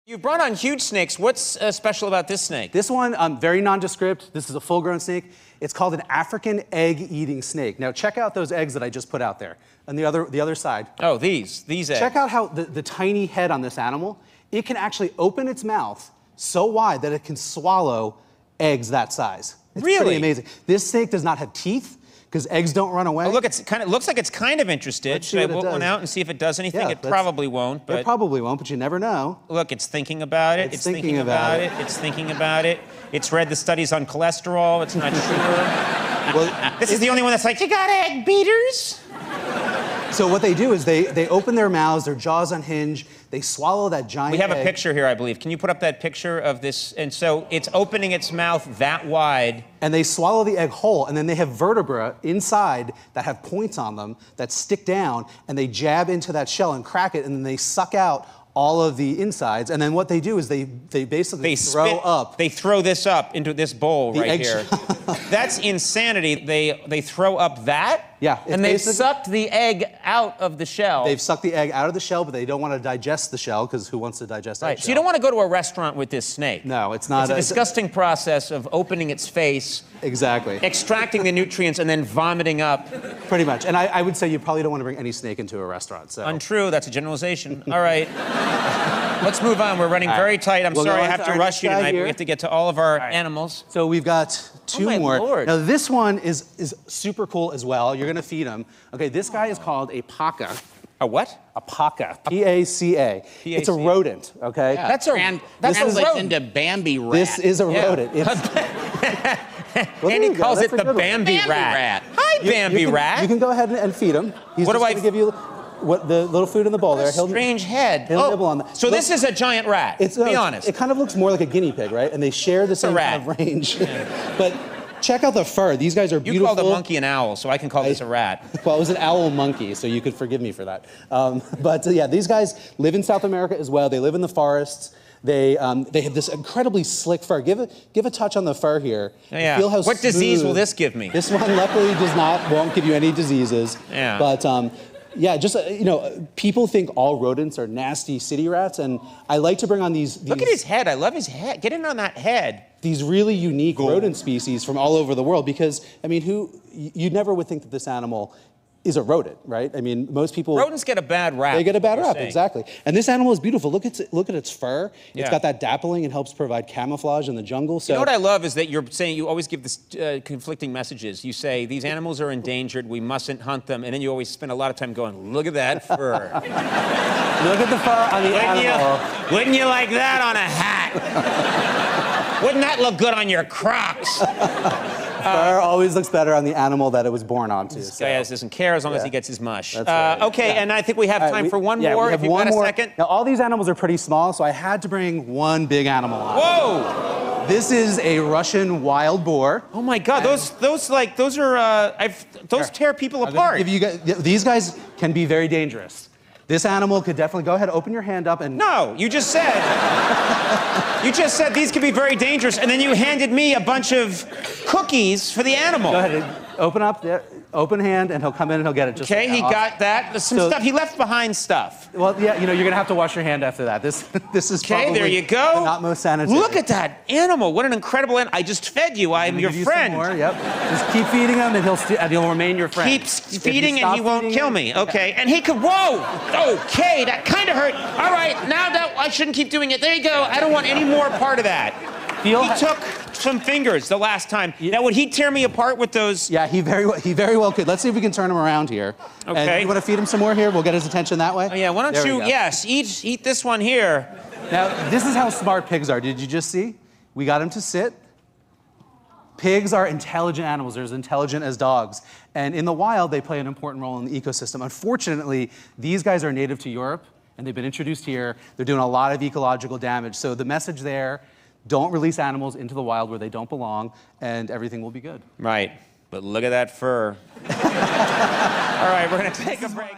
You've brought on huge snakes. What's special about this snake? This one, very nondescript. This is a full-grown snake. It's called an African egg-eating snake. Now check out those eggs that I just put out there. On the other side. Oh, these eggs. Check out how the tiny head on this animal, it can actually open its mouth so wide that it can swallow eggs that size. It's really pretty amazing. This snake does not have teeth, because eggs don't run away. Oh, look, it looks like it's kind of interested. Should I whip one out and see if it does anything? Yeah, it probably won't, but... It probably won't, but you never know. Look, it's thinking about it. It's thinking about it. It's thinking about it. It's read the studies on cholesterol. It's not sure. Well, this is the only one that's like, you got egg beaters? So what they do is they open their mouths, their jaws unhinge, they swallow that giant egg. We have a picture here, I believe. Can you put up that picture of this? And so it's opening its mouth that wide. And they swallow the egg whole, and then they have vertebrae inside that have points on them that stick down, and they jab into that shell and crack it, and then they suck out all of the insides, and then what they do is they basically throw up. They throw this up into this bowl right here. That's insanity. They throw up that? Yeah. And they've sucked the egg out of the shell. They've sucked the egg out of the shell, but they don't want to digest the shell, because who wants to digest right. that So you don't want to go to a restaurant with this snake. No, it's not. It's a disgusting process of opening its face. Exactly. Extracting the nutrients and then vomiting up. Pretty much. And I would say you probably don't want to bring any snake into a restaurant. So. Untrue. That's a generalization. All right. Let's move on. We're running very tight. I'm sorry I have to rush you tonight, but we have to get to all of our animals. So we've got two more. Lord. Now this one is super cool as well. You're gonna feed him. Okay, this guy is called a Paca. A what? A Paca. P-A-C-A. It's a rodent, okay? Yeah. That's a rodent. Into Bambi rat. This is a rodent. Andy calls it the Bambi rat. Hi, Bambi rat. You can go ahead and feed him. He's just gonna give you the little food in the bowl there. Strange head. He'll nibble on that. So this is a giant rat. Be honest. It kind of looks more like a guinea pig, right? And they share the same kind of range. But check out the fur. These guys are beautiful. You called a monkey an owl, so I can call this a rat. Well, it was an owl monkey, so you could forgive me for that. But yeah, these guys live in South America as well. They live in the forests. They have this incredibly slick fur. Give a touch on the fur here. Yeah. Feel how what disease will this give me? This one luckily won't give you any diseases. Yeah. But yeah, just people think all rodents are nasty city rats, and I like to bring on these. Look at his head. I love his head. Get in on that head. These really unique rodent species from all over the world, because I mean, you never would think that this animal is a rodent, right? I mean, most people... Rodents get a bad rap. They get a bad rap, exactly. And this animal is beautiful. Look at its fur. Yeah. It's got that dappling and helps provide camouflage in the jungle. So. You know what I love is that you're saying, you always give this conflicting messages. You say, these animals are endangered, we mustn't hunt them, and then you always spend a lot of time going, look at that fur. Look at the fur on the animal. Wouldn't you like that on a hat? Wouldn't that look good on your Crocs? Fur always looks better on the animal that it was born onto. This guy doesn't care as long as he gets his mush. That's right. Okay, and I think we have time for one more, if you've got a second. Now, all these animals are pretty small, so I had to bring one big animal on. Whoa! This is a Russian wild boar. Oh my God, those tear people apart. These guys can be very dangerous. This animal could definitely, go ahead, open your hand up and... No, you just said these could be very dangerous, and then you handed me a bunch of cookies for the animal. Go ahead, open up there, open hand, and he'll come in and he'll get it. Okay, he got that. There's some stuff, he left behind stuff. Well, yeah, you're gonna have to wash your hand after that. This is probably there you go. The not most sanitary. Look at that animal, what an incredible animal. I just fed you, I'm your friend. Some more, yep. Just keep feeding him and he'll remain your friend. Keep feeding and he won't kill me, okay. And he could, whoa, okay, that kind of hurt. All right, now that I shouldn't keep doing it. There you go, I don't want any more part of that. He took some fingers the last time. Now, would he tear me apart with those? Yeah, he very well could. Let's see if we can turn him around here. Okay. And you want to feed him some more here? We'll get his attention that way? Oh, yeah, why don't you, yes, eat this one here. Now, this is how smart pigs are. Did you just see? We got him to sit. Pigs are intelligent animals. They're as intelligent as dogs. And in the wild, they play an important role in the ecosystem. Unfortunately, these guys are native to Europe, and they've been introduced here. They're doing a lot of ecological damage. So the message there, don't release animals into the wild where they don't belong, and everything will be good. Right, but look at that fur. All right, we're gonna take a break.